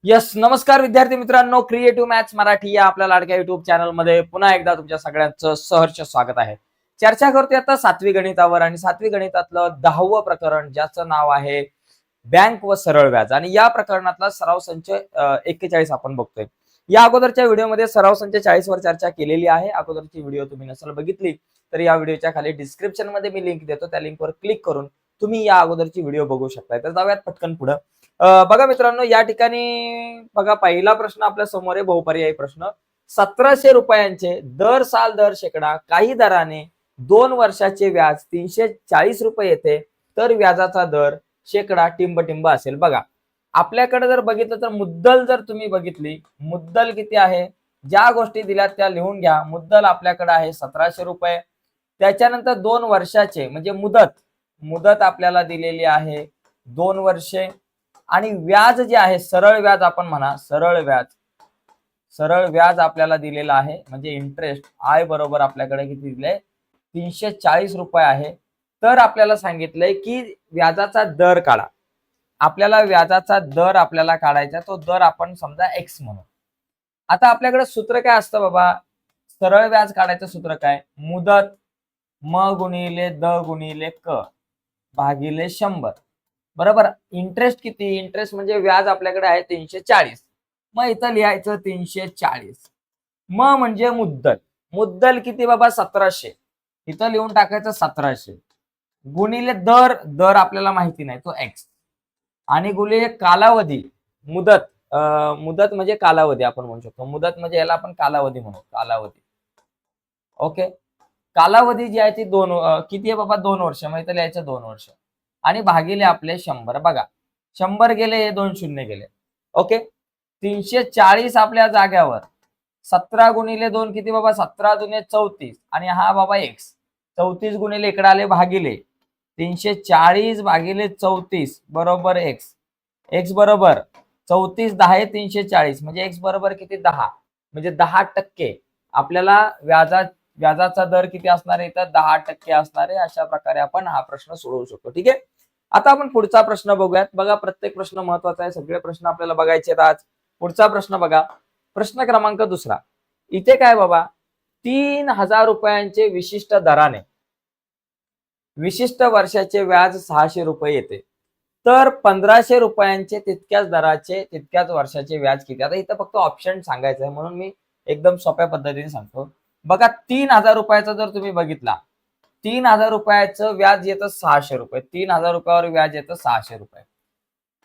Yes, नमस्कार विद्यार्थी मित्रांनो. क्रिएटिव्ह मॅथ्स मराठी या आपल्या लाडक्या युट्यूब चॅनलमध्ये पुन्हा एकदा तुमच्या सगळ्यांचं सहर्ष स्वागत आहे. चर्चा करतोय आता 7वी गणितावर आणि 7वी गणितातलं 10वं प्रकरण ज्याचं नाव आहे बँक व सरळ व्याज आणि या प्रकरणातला सराव संच 41 आपण बघतोय. या अगोदरच्या व्हिडिओमध्ये सराव संच 40 वर चर्चा केलेली आहे. अगोदरची व्हिडिओ तुम्ही नसेल बघितली तर या व्हिडिओच्या खाली डिस्क्रिप्शन मध्ये मी लिंक देतो. त्या लिंकवर क्लिक करून तुम्ही या अगोदरची व्हिडिओ बघू शकता. तर जाऊयात पटकन पुढे. बघा मित्रांनो, या ठिकाणी बघा पहिला प्रश्न आपल्या समोर आहे, बहुपर्यायी प्रश्न. 1700 रुपयांचे दर साल दर शेकडा काही दराने 2 वर्षाचे व्याज 340 रुपये येते, तर व्याजाचा दर शेकडा टिंब असेल. बघा आपल्याकडे जर बघितलं तर मुद्दल जर तुम्ही बघितली, मुद्दल किती आहे, ज्या गोष्टी दिल्यात त्या लिहून घ्या. मुद्दल आपल्याकडे आहे 1700 रुपये. त्याच्यानंतर 2 वर्षाचे म्हणजे मुदत आपल्याला दिलेली आहे 2 वर्षे आणि व्याज जे आहे सरळ व्याज आपण म्हणा, सरळ व्याज आपल्याला दिलेलं आहे म्हणजे इंटरेस्ट आय बरोबर आपल्याकडे किती दिलंय 340 रुपये आहे. तर आपल्याला सांगितलंय की व्याजाचा दर काढा. आपल्याला व्याजाचा दर आपल्याला काढायचा, तो दर आपण समजा एक्स म्हणू. आता आपल्याकडे सूत्र काय असतं बाबा, सरळ व्याज काढायचं सूत्र काय, मुदत म गुणिले द गुणिले क भागिले 100 बरोबर. इंटरेस्ट किती, इंटरेस्ट म्हणजे व्याज आपल्याकडे आहे 340. मग इथं लिहायचं 340. म्हणजे मुद्दल किती बाबा 1700, इथं लिहून टाकायचं 1700 गुणिले दर आपल्याला माहिती नाही तो एक्स आणि गुणिले कालावधी. मुदत म्हणजे कालावधी आपण म्हणू शकतो. मुदत म्हणजे याला आपण कालावधी म्हणू, कालावधी. ओके, कालावधी जी आहे ती किती आहे बाबा 2 वर्ष. मग इथं लिहायचं 2 वर्ष आणि भागिले आपले 100. बघा 100 गेले, हे 2 शून्य गेले. ओके, 340 आपल्या जाग्यावर 17 गुणिले 2 किती बाबा, 17 दुने 34 आणि हा बाबा एक्स. 34 गुणिले इकडे आले भागिले 340 भागिले 34 बरोबर एक्स. एक्स बरोबर 34 10 340 म्हणजे एक्स बरोबर किती 10 म्हणजे 10% आपल्याला व्याजाचा दर किती असणार आहे, तर 10% असणार आहे. अशा प्रकारे आपण हा प्रश्न सोडवू शकतो. ठीक आहे, आता आपण पुढचा प्रश्न बघूयात. बघा प्रत्येक प्रश्न महत्वाचा आहे, सगळे प्रश्न आपल्याला बघायचे आहेत आज. पुढचा प्रश्न बघा, प्रश्न क्रमांक 2. इथे काय बाबा, 3000 रुपयांचे विशिष्ट दराने विशिष्ट वर्षाचे व्याज 600 रुपये येते, तर 1500 रुपयांचे तितक्याच दराचे तितक्याच वर्षाचे व्याज किती. आता इथं फक्त ऑप्शन सांगायचं आहे म्हणून मी एकदम सोप्या पद्धतीने सांगतो. बघा 3000 रुपयाचा जर तुम्ही बघितला, 3000 रुपयाचं व्याज येतं 600 रुपये. 3000 रुपयावर व्याज येतं 600 रुपये.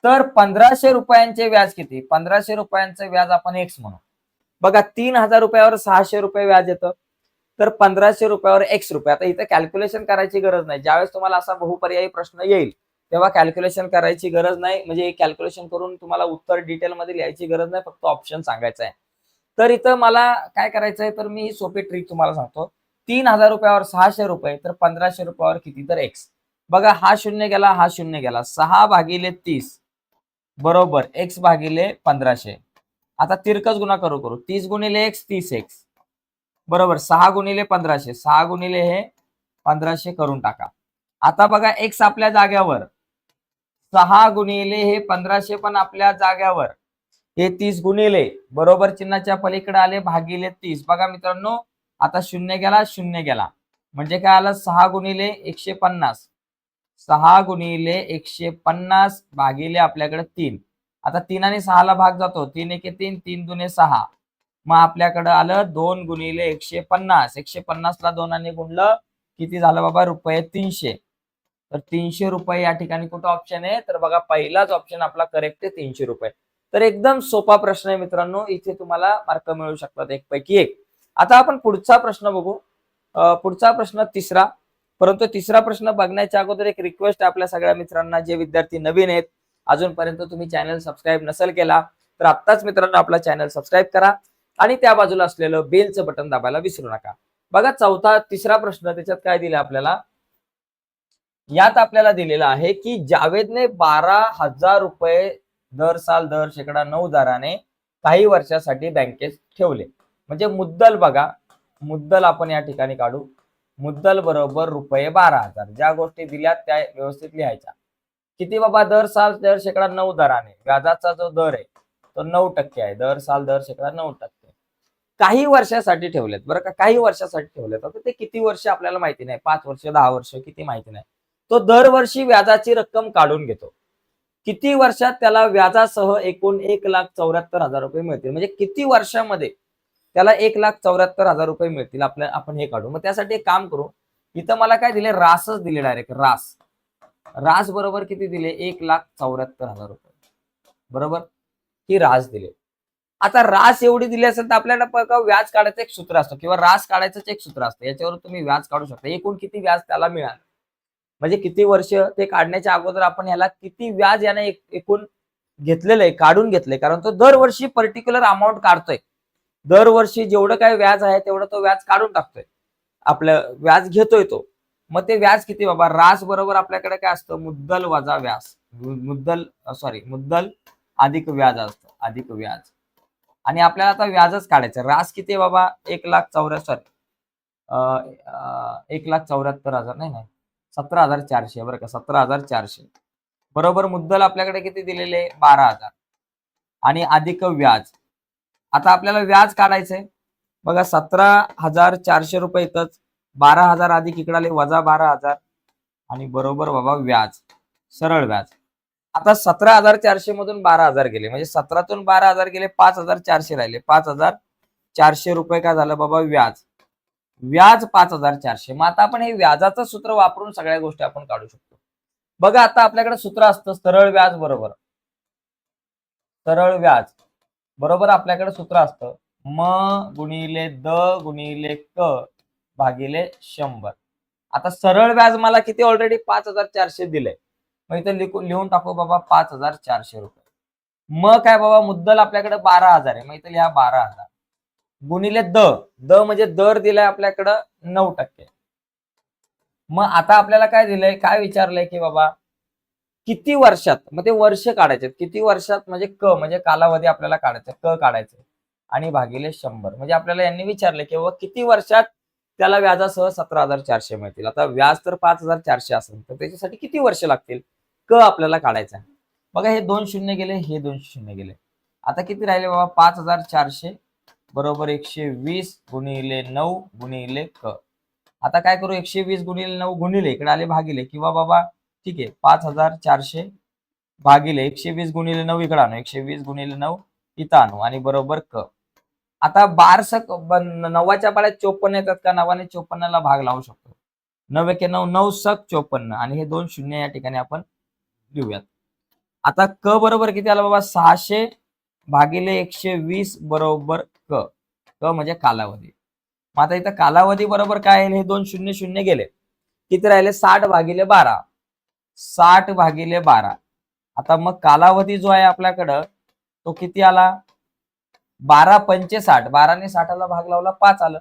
तर 1500 रुपयांचे व्याज किती, 1500 रुपयांचं व्याज आपण एक्स म्हणू. बघा 3000 रुपयावर 600 रुपये व्याज येतं, तर 1500 रुपयावर एक्स रुपये. आता इथं कॅल्क्युलेशन करायची गरज नाही. ज्यावेळेस तुम्हाला असा बहुपर्यायी प्रश्न येईल तेव्हा कॅल्क्युलेशन करायची गरज नाही, म्हणजे कॅल्क्युलेशन करून तुम्हाला उत्तर डिटेलमध्ये लिहायची गरज नाही, फक्त ऑप्शन सांगायचं आहे. तर इथं मला काय करायचं आहे, तर मी ही सोपी ट्रिक तुम्हाला सांगतो. 3000 रुपयावर 600 रुपये तर 1500 रुपयावर किती, तर एक्स. बघा हा शून्य गेला, हा शून्य गेला, 6 भागिले 30 बरोबर एक्स भागिले 1500. आता तिरकस गुणा करू 30 गुणिले एक्स 30 एक्स बरोबर 6 गुणिले 1500, 6 गुणिले हे 1500 करून टाका. आता बघा एक्स आपल्या जाग्यावर, 6 गुणिले हे 1500 पण आपल्या जाग्यावर, हे 30 गुणिले बरोबर चिन्हाच्या पलीकडे आले भागिले 30. बघा मित्रांनो, आता शून्य गेला, शून्य गेला म्हणजे काय आलं, 6 गुणिले 150, 6 गुणिले 150 भागिले आपल्याकडे 3. आता 3 आणि 6 ला भाग जातो, 3 1 3, 3 दुने 6. मग आपल्याकडे आलं 2 गुणिले 150. 150 ला 2 आणि गुणलं किती झालं बाबा, रुपये 300. तर 300 रुपये या ठिकाणी कुठं ऑप्शन आहे, तर बघा पहिलाच ऑप्शन आपला करेक्ट आहे, 300 रुपये. तर एकदम सोपा प्रश्न आहे मित्रांनो, इथे तुम्हाला मार्क मिळू शकतात 1 पैकी 1. आता आपण पुढचा प्रश्न बघू. पुढचा प्रश्न 3रा. परंतु 3रा प्रश्न बघण्याच्या अगोदर एक रिक्वेस्ट आहे आपल्या सगळ्या मित्रांना, जे विद्यार्थी नवीन आहेत, अजूनपर्यंत तुम्ही चॅनल सबस्क्राईब नसेल केला तर आत्ताच मित्रांनो आपला चॅनल सबस्क्राईब करा आणि त्या बाजूला असलेलं बेलचं बटन दाबायला विसरू नका. बघा 3रा प्रश्न, त्याच्यात काय दिलं आपल्याला, यात आपल्याला दिलेलं आहे की जावेदने 12,000 रुपये दर साल दर शेकडा 9 दराने काही वर्षासाठी बँकेत ठेवले. म्हणजे मुद्दल बघा, मुद्दल आपण या ठिकाणी काढू. मुद्दल बरोबर रुपये 12,000. ज्या गोष्टी दिल्यात त्या व्यवस्थित लिहायच्या. किती बाबा, दर साल दर शेकडा 9 दराने व्याजाचा जो दर आहे तो 9% आहे. दर साल दर शेकडा 9%. काही वर्षासाठी ठेवलेत बरं का, काही वर्षासाठी ठेवलेत. आता ते किती वर्ष आपल्याला माहिती नाही, 5 वर्ष 10 वर्ष किती माहिती नाही. तो दरवर्षी व्याजाची रक्कम काढून घेतो. किती वर्षात त्याला व्याजासह एकूण 1,74,000 रुपये मिळतील. म्हणजे किती वर्षामध्ये त्याला 1,74,000 रुपये मिळतील. आपण हे काढू. मग त्यासाठी एक काम करू. इथं मला काय दिले, रासच दिले डायरेक्ट. रास बरोबर किती दिले, 1,74,000 रुपये. बरोबर, ही रास दिले. आता रास एवढी दिली असेल तर आपल्याला व्याज काढायचं एक सूत्र असतं किंवा रास काढायचं एक सूत्र असतं. याच्यावर तुम्ही व्याज काढू शकता. एकूण किती व्याज त्याला मिळालं, म्हणजे किती वर्ष ते काढण्याच्या अगोदर आपण ह्याला किती व्याज याने एकूण घेतलेलं आहे, काढून घेतलंय. कारण तो दरवर्षी पर्टिक्युलर अमाऊंट काढतोय. दरवर्षी जेवढं काय व्याज आहे तेवढं तो व्याज काढून टाकतोय. आपलं व्याज घेतोय तो. मग ते व्याज किती बाबा, रास बरोबर आपल्याकडे काय असतं, मुद्दल वजा व्याज. मुद्दल अधिक व्याज असतं, अधिक व्याज. आणि आपल्याला आता व्याजच काढायचं. रास किती बाबा, 1,74,000 नाही, 17,400 बरं का, 17,400 बरोबर. मुद्दल आपल्याकडे किती दिलेले, 12,000 आणि अधिक व्याज. आता आपल्याला व्याज काढायचंय बघा, 17,400 रुपये इथंच, 12,000 अधिक इकडे आले वजा 12,000 आणि बरोबर बाबा व्याज, सरळ व्याज. आता 17,400 मधून 12,000 गेले, म्हणजे 17तून 12,000 गेले, 5,400 राहिले. 5,400 रुपये काय झालं बाबा, व्याज. व्याज 5,400. मग आता आपण हे व्याजाचं सूत्र वापरून सगळ्या गोष्टी आपण काढू शकतो. बघा, आता आपल्याकडे सूत्र असतं सरळ व्याज बरोबर, सरळ व्याज बरोबर आपल्याकडे सूत्र असतं म गुणिले द गुणिले क भागिले 100. आता सरळ व्याज मला किती, ऑलरेडी 5,400 दिलंय. मग इथं लिहून टाकू बाबा 5,400 रुपये. मग काय बाबा, मुद्दल आपल्याकडे 12,000 आहे. मग इथं लिहा 12,000 गुणिले द म्हणजे दर दिलाय आपल्याकडं 9%. मग आता आपल्याला काय दिलंय, काय विचारलंय की बाबा किती वर्षात, मग ते वर्ष काढायचे. किती वर्षात म्हणजे क म्हणजे कालावधी आपल्याला काढायचा, क काढायचं आणि भागिले 100. म्हणजे आपल्याला यांनी विचारले की बाबा किती वर्षात त्याला व्याजासह 17,400 मिळतील. आता व्याज तर 5,400 असेल तर त्याच्यासाठी किती वर्ष लागतील, क आपल्याला काढायचा. बघा, हे 2 शून्य गेले, हे 2 शून्य गेले. आता किती राहिले बाबा, 5,400 बरोबर 120 गुणिले 9 गुणिले क. आता काय करू, 120 गुणिले 9 गुणिले इकडे आले भागिले, किंवा बाबा ठीक आहे 5,400 भागिले 120 गुणिले 9 इकडे आणू, 120 गुणिले 9 इथं आणू आणि बरोबर क. आता 9च्या पाड्यात 54 येतात का, 9ने 54ला भाग लावू शकतो. 9 एके 9, 9 सक 54 आणि हे 2 शून्य या ठिकाणी आपण लिहूयात. आता क बरोबर किती आला बाबा, 600 भागिले 120 बरोबर क. क म्हणजे कालावधी. मग आता इथं कालावधी बरोबर काय आहे, हे 2 शून्य शून्य गेले, किती राहिले, 60 भागिले 12. 60 भागिले 12. आता मग कालावधी जो आहे आपल्याकडं तो किती आला, 12 पंचे 60. 12ने 60ला भाग लावला 5 आलं.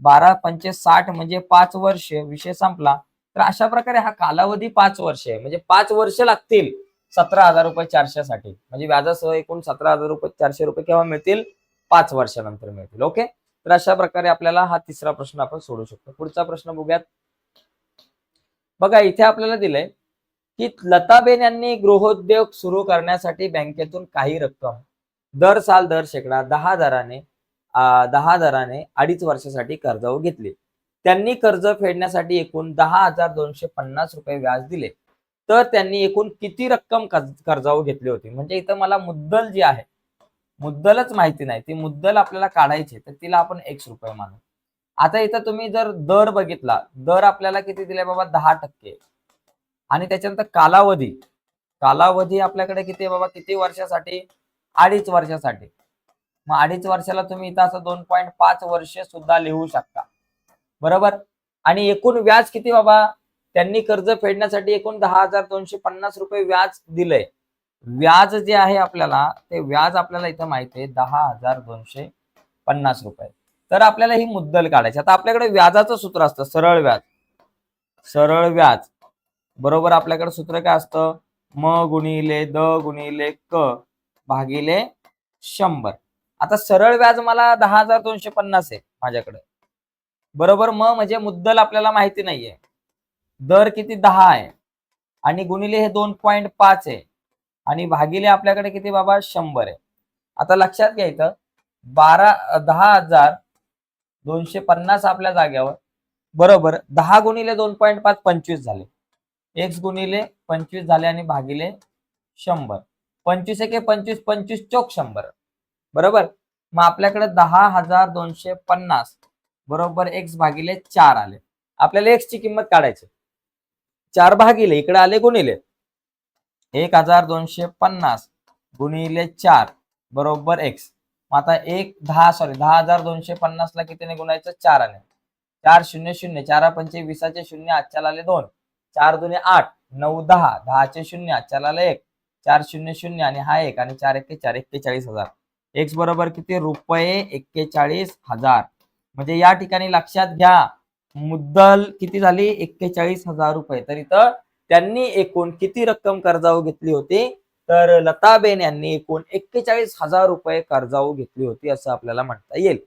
12 पंचे 60 म्हणजे 5 वर्ष, विषय संपला. तर अशा प्रकारे हा कालावधी 5 वर्ष आहे. म्हणजे 5 वर्ष लागतील 17,000 रुपये 400 साठी. म्हणजे व्याजासह एकूण 17,000 रुपये 400 रुपये केव्हा मिळतील, 5 वर्षानंतर मिळतील. ओके, तर अशा प्रकारे आपल्याला हा तिसरा प्रश्न आपण सोडू शकतो. पुढचा प्रश्न बघूयात. बघा, इथे आपल्याला दिलंय की लताबेन यांनी गृहोद्योग सुरू करण्यासाठी बँकेतून काही रक्कम दर साल दर शेकडा 10 दराने 2.5 वर्षासाठी कर्जावर घेतली. त्यांनी कर्ज फेडण्यासाठी एकूण 10,250 रुपये व्याज दिले. तर त्यांनी एकूण किती रक्कम कर्जावर घेतली होती. म्हणजे इथं मला मुद्दल जी आहे, मुद्दलच माहिती नाही, ती मुद्दल आपल्याला काढायची, तर तिला आपण x रुपये मानू. आता इथं तुम्ही जर दर बघितला, दर आपल्याला किती दिलाय बाबा, 10%. आणि त्याच्यानंतर कालावधी आपल्याकडे किती आहे बाबा, किती वर्षासाठी, 2.5 वर्षासाठी. मग 2.5 वर्षाला तुम्ही इथं असं 2.5 वर्ष सुद्धा लिहू शकता. बरोबर. आणि एकूण व्याज किती बाबा, त्यांनी कर्ज फेडण्यासाठी एकूण 10,250 रुपये व्याज दिलंय. व्याज जे आहे आपल्याला, ते व्याज आपल्याला इथं माहिती आहे 10,250 रुपये. तर आपल्याला ही मुद्दल काढायची. आता आपल्याकडे व्याजाचं सूत्र असतं सरळ व्याज. सरळ व्याज बरोबर आपल्याकडे सूत्र काय असतं, म गुणिले द गुणिले क भागिले 100. आता सरळ व्याज मला 10,250 आहे माझ्याकडे. बरोबर. म म्हणजे मुद्दल आपल्याला माहिती नाहीये. दर किती 10 आहे आणि गुणिले हे 2.5 आहे आणि भागिले आपल्याकडे किती बाबा 100 आहे. आता लक्षात घ्या इथं 10,250 आपल्या जाग्यावर बरोबर 10 गुणिले 2.5 25 झाले. x गुणिले 25 झाले आणि भागिले 100. 25 एके 25, 25 चोक 100 बरोबर. मग आपल्याकडे 10,250 बरोबर x भागिले 4 आले. आपल्याला x ची किंमत काढायची. 4 भागिले इकडे आले गुणिले 1,250 गुणिले 4 बरोबर x. आता 10,250 ला कितीने गुणायचं 4 ने. 4 0 0 4 पंचे 20चे 0 आजच्याला आले 2 4 दुने 8 9 10 10चे 0 आजच्याला आले 1 4 0 0 आणि हा 1 आणि 4 1 4 41,000. x बरोबर किती रुपये 41,000. म्हणजे या ठिकाणी लक्षात घ्या मुद्दल किती झाली 41,000 रुपये. तर इथं त्यांनी एकूण किती रक्कम कर्जाऊ घेतली होती तर लताबेन यांनी एकूण 41,000 रुपये कर्जाऊ घेतली होती असं आपल्याला म्हणता येईल.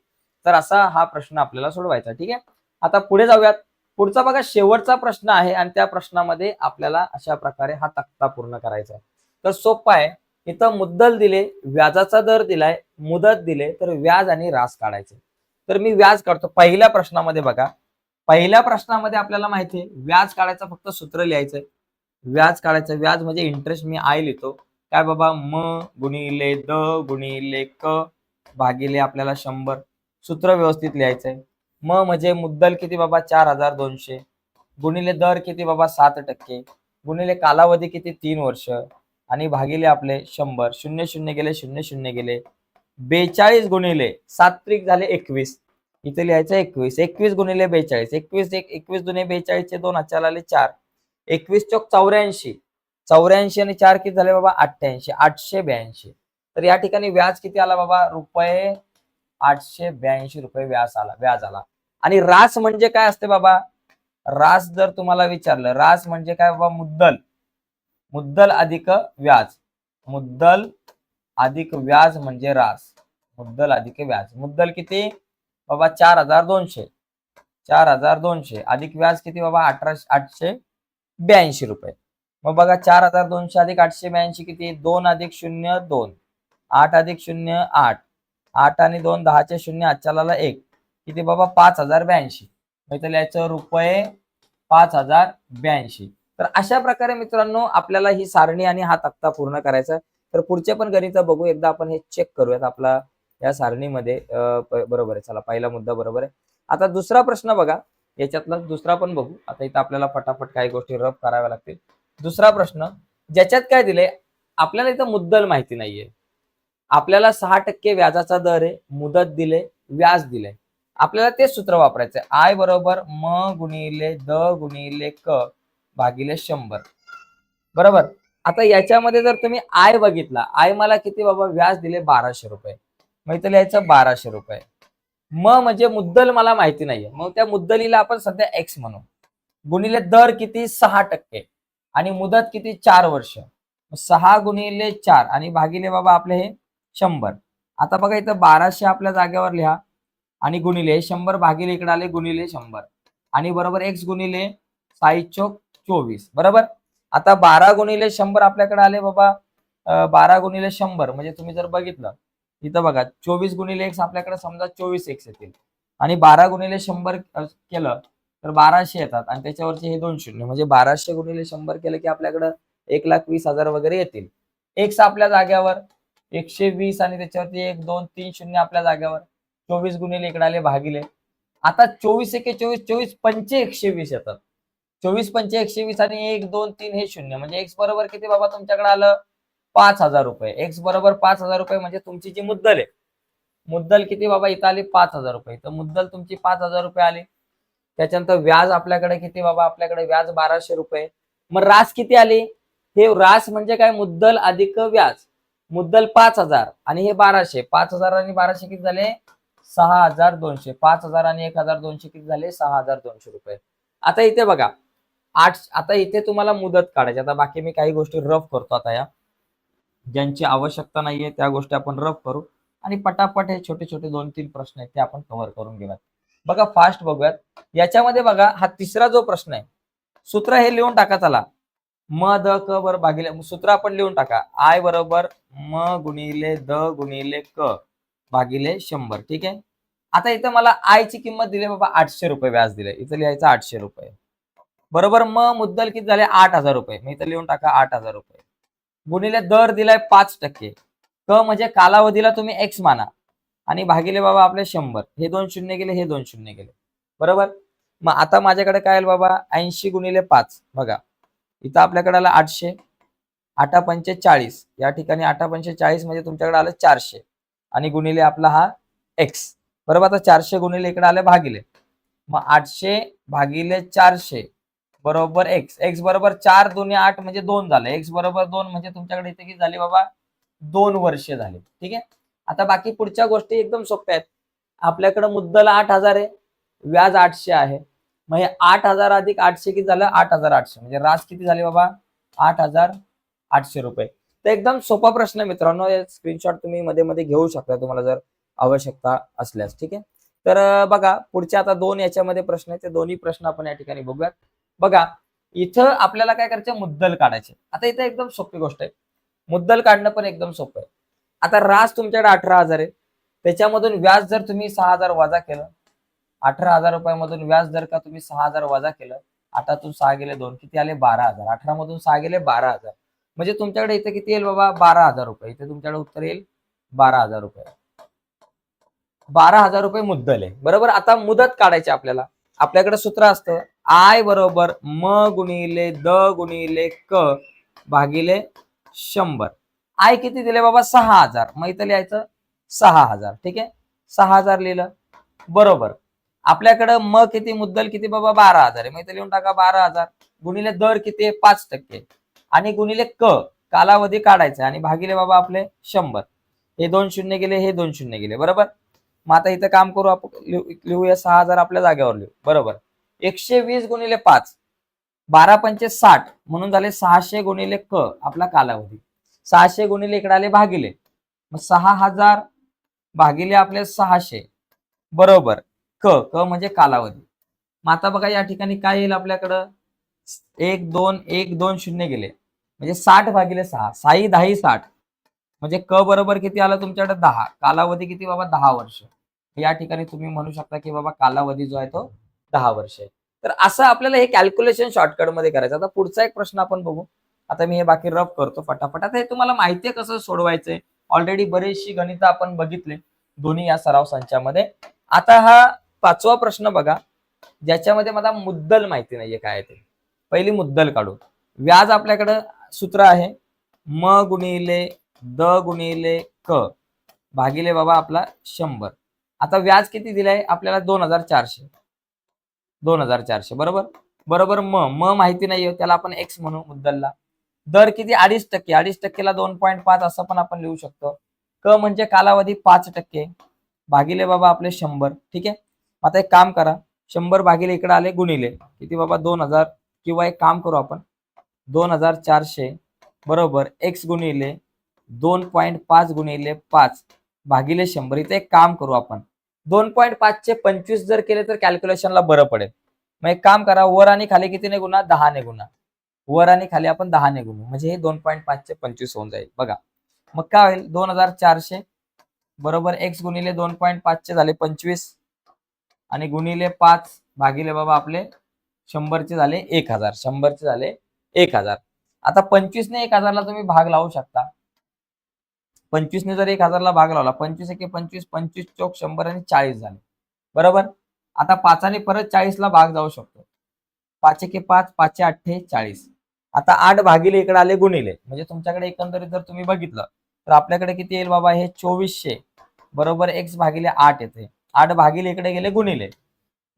तर असा हा प्रश्न आपल्याला सोडवायचा. ठीक आहे. आता पुढे जाऊयात. पुढचा बघा शेवटचा प्रश्न आहे आणि त्या प्रश्नामध्ये आपल्याला अशा प्रकारे हा तक्ता पूर्ण करायचा आहे. तर सोपं आहे. इथं मुद्दल दिले, व्याजाचा दर दिलाय, मुदत दिले, तर व्याज आणि रास काढायचे. तर मी व्याज काढतो. पहिल्या प्रश्नामध्ये बघा, पहिल्या प्रश्नामध्ये आपल्याला माहिती आहे व्याज काढायचं फक्त सूत्र लिहायचंय. व्याज काढायचं, व्याज म्हणजे इंटरेस्ट मी आय लिहितो. काय बाबा म गुणिले द गुणिले क भागिले आपल्याला 100. सूत्र व्यवस्थित लिहायचंय. म म्हणजे मुद्दल किती बाबा 4,200 गुणिले दर किती बाबा 7% गुणिले कालावधी किती 3 वर्ष आणि भागिले आपले 100. 0 0 गेले 0 0 गेले 42 गुणिले 7 त्रिक झाले 21. इथे लिहायचं 21. 21 गुणिले 42 21 दुने 42 चे 2 आजच्याला आले 4 21 चौक 84 84 आणि 4 किती झाले बाबा 88 882. तर या ठिकाणी व्याज किती आला बाबा रुपये 882 रुपये व्याज आला. आणि रास म्हणजे काय असते बाबा रास जर तुम्हाला विचारलं रास म्हणजे काय बाबा मुद्दल अधिक व्याज. मुद्दल अधिक व्याज म्हणजे रास. मुद्दल अधिक व्याज. मुद्दल किती बाबा 4,200 अधिक व्याज किती बाबा 882 रुपये. मग बघा 4,200 अधिक 882 किती 2 अधिक 0 2 8 अधिक 0 8 8 आणि 2 10चे 0 आजच्याला 1 किती बाबा 5,082. इथं लिहायचं रुपये 5,082. तर अशा प्रकारे मित्रांनो आपल्याला ही सारणी आणि हा तक्ता पूर्ण करायचा. तर पुढचे पण गणित बघू. एकदा आपण हे चेक करूयात आपला या सारणीमध्ये बरोबर आहे. चला पहिला मुद्दा बरोबर आहे. आता दुसरा प्रश्न बघा. याच्यातला दुसरा पण बघू. आता इथं आपल्याला फटाफट काही गोष्टी रफ कराव्या लागतील. दुसरा प्रश्न ज्याच्यात काय दिले आपल्याला इथं मुद्दल माहिती नाहीये. आपल्याला 6% व्याजाचा दर आहे, मुदत दिले, व्याज दिले. आपल्याला तेच सूत्र वापरायचं आहे. आय बरोबर म गुणिले द गुणिले क भागिले 100 बरोबर. आता याच्यामध्ये जर तुम्ही आय बघितला आय मला किती बाबा व्याज दिले 1,200 रुपये. मग इथं लिहायचं 1,200 रुपये. म म्हणजे मुद्दल मला माहिती नाहीये. मग त्या मुद्दलीला आपण सध्या एक्स म्हणू. गुणिले दर किती 6% आणि मुदत किती 4 वर्ष. 6 गुणिले 4 आणि भागिले बाबा आपले हे 100. आता बघा इथं 1,200 आपल्या जागेवर लिहा आणि गुणिले 100 भागिले इकडे आले गुणिले 100 आणि बरोबर x गुणिले 6 चोक 24 बरोबर. आता 12 गुणिले 100 आपल्याकडे आले बाबा 12 गुणिले 100 म्हणजे तुम्ही जर बघितलं इथं बघा 24 गुणिले x आपल्याकडे समजा 24 x येतील आणि 12 गुणिले 100 केलं तर 1,200 येतात आणि त्याच्यावरचे हे 2 शून्य म्हणजे 1,200 गुणिले 100 केलं की आपल्याकडे 1,20,000 वगैरे येतील. x आपल्या जाग्यावर 120 आणि त्याच्यावरती 1 2 3 शून्य आपल्या जाग्यावर 24 गुणिले इकडे आले भागिले. आता 24 एके 24 24 पंचे 120 येतात. 24 पंचे 120 आणि 1 2 3 हे शून्य म्हणजे x बरोबर किती बाबा तुमच्याकडे आलं 5,000 रुपये. x बरोबर 5,000 रुपये म्हणजे तुमची जी मुद्दल आहे मुद्दल किती बाबा इथं आली 5,000 रुपये. तर मुद्दल तुमची 5,000 रुपये आली. त्याच्यानंतर व्याज आपल्याकडे किती बाबा आपल्याकडे व्याज 1,200 रुपये. मग रास किती आली हे रास म्हणजे काय मुद्दल अधिक व्याज. मुद्दल 5,000 आणि हे 1,200 5,000 आणि 1,200 किती झाले 6,200. 5,000 आणि 1,200 किती झाले 6,200 रुपये. आता इथे बघा आता इथे तुम्हाला मुदत काढायची. आता बाकी मी काही गोष्टी रफ करतो. आता या ज्यांची आवश्यकता नाहीये त्या गोष्टी आपण रफ करू आणि पटापट हे छोटे छोटे 2-3 प्रश्न आहेत ते आपण कव्हर करून घेऊयात. बघा फास्ट बघूयात. याच्यामध्ये बघा हा तिसरा जो प्रश्न आहे सूत्र हे लिहून टाका. चला म द क बरोबर भागिले सूत्र आपण लिहून टाका. आय बरोबर म गुणिले द गुणिले क भागिले 100. ठीक आहे. आता इथं मला आय ची किंमत दिली बाबा 800 रुपये व्याज दिले. इथं लिहायचं 800 रुपये बरोबर. मग मुद्दल किती झाले 8000 रुपये. मी इथं लिहून टाका 8000 रुपये गुणिले दर दिलाय 5%. क म्हणजे कालावधीला तुम्ही एक्स माना आणि भागिले बाबा आपले 100. हे 2 शून्य गेले, हे 2 शून्य गेले बरोबर. मग आता माझ्याकडे काय आलं बाबा 80 गुणिले 5 बघा इथं आपल्याकडे आलं 800. 8×5 = 40. या ठिकाणी 8×5 = 40 म्हणजे तुमच्याकडे आलं 400 आणि गुणिले आपला हा एक्स बरोबर. आता 400 गुणिले इकडे आले भागिले. मग 800 भागिले 400 बरोबर एक्स. एक्स बरोबर 4 दुने 8 म्हणजे 2 झालं. एक्स बरोबर 2 म्हणजे तुमच्याकडे इथे किती झाली बाबा 2 वर्षे झाले. ठीक आहे. आता बाकी पुढच्या गोष्टी एकदम सोप्या आहेत. आपल्याकडे मुद्दल 8000 आहे, व्याज 800 आहे. मग हे 8000 अधिक 800 किती झालं 8800 म्हणजे रास किती झाली बाबा 8800 रुपये. तर एकदम सोपा प्रश्न मित्रांनो. स्क्रीनशॉट तुम्ही मध्ये मध्ये घेऊ शकता तुम्हाला जर आवश्यकता असल्यास. ठीक आहे. तर बघा पुढचे आता 2 याच्यामध्ये प्रश्न आहेत. ते दोन्ही प्रश्न आपण या ठिकाणी बघूयात. बघा इथं आपल्याला काय करायचं मुद्दल काढायचे. आता इथं एकदम सोपी गोष्ट आहे. मुद्दल काढणं पण एकदम सोपं आहे. आता रास तुमच्याकडे 18,000 आहे. त्याच्यामधून व्याज जर तुम्ही 6,000 वजा केलं 18,000 रुपयामधून व्याज जर का तुम्ही 6,000 वजा केलं 8तून 6 गेले 2 किती आले 12,000. 18 मधून 6 गेले 12,000 म्हणजे तुमच्याकडे इथे किती येईल बाबा 12,000 रुपये. इथे तुमच्याकडे उत्तर येईल 12,000 रुपये. 12,000 रुपये मुद्दल आहे बरोबर. आता मुदत काढायची आपल्याला. आपल्याकडे सूत्र असतं आय बरोबर म गुणिले द गुणिले क भागिले 100. आय किती दिले बाबा 6,000. मग इथं लिहायचं 6,000. ठीक आहे. 6,000 लिहिलं बरोबर. आपल्याकडं म किती मुद्दल किती बाबा 12,000 आहे. मग इथं लिहून टाका 12,000 गुणिले दर किती आहे 5% आणि गुणिले क कालावधी काढायचा आणि भागिले बाबा आपले 100. हे 2 शून्य गेले, हे 2 शून्य गेले बरोबर. मग आता इथं काम करू आपण लिहूया 6,000 आपल्या जागेवर लिहू बरोबर. 120 गुणिले 5 12×5 = 60 म्हणून झाले 600 गुणिले क आपला कालावधी. 600 गुणिले इकडे आले भागिले. मग 6,000 भागिले आपले 600 बरोबर क क म्हणजे कालावधी. मग आता बघा या ठिकाणी काय येईल आपल्याकडं 1 2 1 2 शून्य गेले म्हणजे 60 भागिले 6 6 10 60 म्हणजे क बरोबर किती आलं तुमच्याकडे 10. कालावधी किती बाबा 10 वर्ष. या ठिकाणी तुम्ही म्हणू शकता की बाबा कालावधी जो आहे तो 10 वर्ष आहे. तर असं आपल्याला हे कॅल्क्युलेशन शॉर्टकट मध्ये करायचं. आता पुढचा एक प्रश्न आपण बघू. आता मी हे बाकी रफ करतो फटाफट. आता हे तुम्हाला माहिती आहे कसं सोडवायचंय. ऑलरेडी बरेचशी गणितं आपण बघितले दोन्ही या सराव संचामध्ये. आता हा 5वा प्रश्न बघा ज्याच्यामध्ये मला मुद्दल माहिती नाहीये काय ते. पहिली मुद्दल काढू. व्याज आपल्याकडे सूत्र आहे म गुणिले द गुणिले क भागिले बाबा आपला 100. आता व्याज किती दिलाय आपल्याला 2,400. 2,400 बरोबर. बरोबर म माहिती नाहीये त्याला आपण एक्स म्हणू मुद्दलला. दर किती 2.5%. 2.5%ला 2.5 असं पण आपण लिहू शकतो. क म्हणजे कालावधी 5% भागिले बाबा आपले 100. ठीक आहे. आता एक काम करा 100 भागिले इकडे आले गुणिले किती बाबा 2,000 किंवा एक काम करू आपण 2,400 बरोबर एक्स गुणिले 2.5 गुणिले 5 भागिले 100. इथे एक काम करू आपण 2.5 चे 25 जर केले तर कॅल्क्युलेशनला बरं पडेल. मग एक काम करा वर आणि खाली कितीने गुणा 10ने गुणा. वर आणि खाली आपण 10ने गुणू म्हणजे हे 2.5 चे 25 होऊन जाईल बघा. मग काय होईल 2,400 बरोबर एक्स गुणिले 2.5 चे झाले 25 आणि गुणिले 5 भागिले बाबा आपले 100 चे झाले 1,000. 100 चे झाले 1,000. आता 25 ने 1,000 ला तुम्ही भाग लावू शकता. 25 ने जर 1,000 ला भाग लावला 25 एके 25 25 चौक 100 आणि 40 झाले बरोबर. आता 5 परत 40 ला भाग जाऊ शकतो. 5 एके 5 5 8 40. आता 8 भागिले इकडे आले गुणिले म्हणजे तुमच्याकडे एकंदरीत जर तुम्ही बघितलं तर आपल्याकडे किती येईल बाबा हे 2400 बरोबर एक्स भागिले 8 येते. 8 भागिले इकडे गेले गुणिले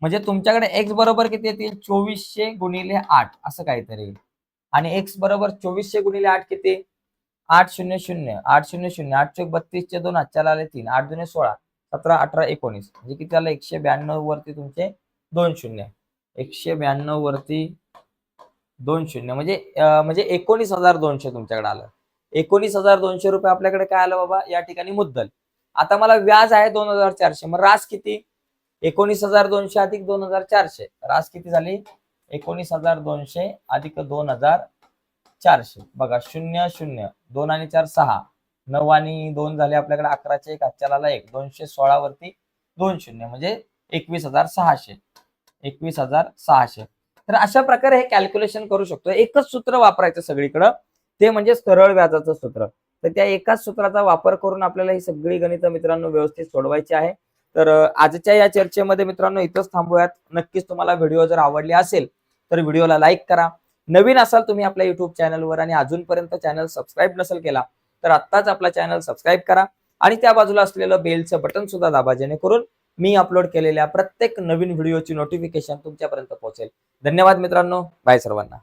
म्हणजे तुमच्याकडे एक्स बरोबर किती येतील 2400 गुणिले 8 असं काहीतरी येईल. आणि एक्स बरोबर 2400 गुणिले 8 किती 800 800 8 चौक 32 चे 2 हातच्याला आले 3 8 दुने 16 17 18 19 म्हणजे किती आलं 192 वरती तुमचे 2 शून्य. 192 वरती 2 शून्य म्हणजे 19,200 तुमच्याकडे आलं. 19,200 रुपये आपल्याकडे काय आलं बाबा या ठिकाणी मुद्दल. आता मला व्याज आहे 2,400 मग रास किती 19,200 अधिक 2,400 रास किती झाली 19,200 अधिक 2,400 400 बघा 0 0 2 आणि 4 6 9 आणि 2 झाले आपल्याकडे 11चे 1 हातच्याला 1 216 वरती 2 शून्य म्हणजे 21,600 21,600. तर अशा प्रकारे हे कॅल्क्युलेशन करू शकतो. एकच सूत्र वापरायचं सगळीकडं, ते म्हणजे सरळ व्याजाचं सूत्र. तर त्या एकाच सूत्राचा वापर करून आपल्याला ही सगळी गणितं मित्रांनो व्यवस्थित सोडवायची आहे. तर आजच्या या चर्चेमध्ये मित्रांनो इथंच थांबूयात. नक्कीच तुम्हाला व्हिडिओ जर आवडली असेल तर व्हिडिओला लाईक करा. नवीन असाल तुम्ही आपल्या युट्यूब चॅनलवर आणि अजूनपर्यंत चॅनल सबस्क्राईब नसेल केला तर आत्ताच आपला चॅनल सबस्क्राईब करा आणि त्या बाजूला असलेलं बेलचं बटन सुद्धा दाबा, जेणेकरून मी अपलोड केलेल्या प्रत्येक नवीन व्हिडिओची नोटिफिकेशन तुमच्यापर्यंत पोहोचेल. धन्यवाद मित्रांनो, बाय सर्वांना.